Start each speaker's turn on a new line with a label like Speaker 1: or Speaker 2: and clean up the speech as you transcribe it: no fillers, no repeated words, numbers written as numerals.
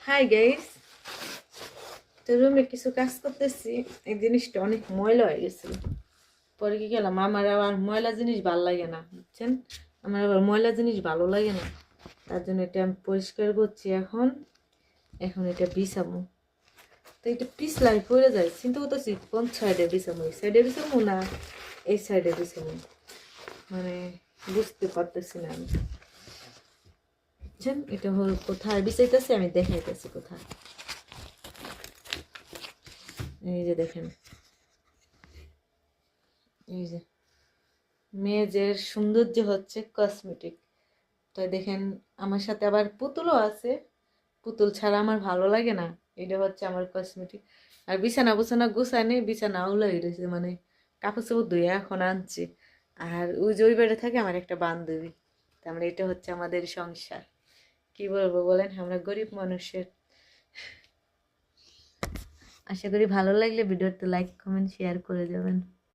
Speaker 1: Hi guys, তো রুমে কিছু কাজ করতেছি। এই জিনিসটা অনেক ময়লা হয়ে গেছিল। পরে কি গেলাম, আমার আবার ময়লা জিনিস ভালো লাগে না, বুঝছেন? আমার আবার ময়লা জিনিস ভালো লাগে না, তার জন্য এটা আমি পরিষ্কার করছি। এখন এখন এটা বিছামু। তো এটা পিছলাই পড়ে যায়, চিন্তা করতেছি কোন সাইডে বিছামু, এই সাইডে বিছামু না এই সাইডে বিছামু, মানে বুঝতে পারতেছি না আমি। বুঝছেন, এটা হল কোথায় বিছাইতেছি, আমি দেখাইতেছি কোথায়। এই যে দেখেন, এই যে মেয়েদের সৌন্দর্য হচ্ছে কসমেটিক। তো দেখেন, আমার সাথে আবার পুতুলও আছে। পুতুল ছাড়া আমার ভালো লাগে না। এটা হচ্ছে আমার কসমেটিক। আর বিছানা বুছানা গুছায় নেই, বিছানা উলাই রয়েছে, মানে কাপড় চাপড় ধুয়ে এখন আনছি। আর ওই যে ওই বেড়ে থাকে আমার একটা বান্ধবী। তার এটা হচ্ছে আমাদের সংসার। কি বলবো বলেন, আমরা গরিব মানুষের। আশা করি ভালো লাগলে ভিডিওতে লাইক কমেন্ট শেয়ার করে যাবেন।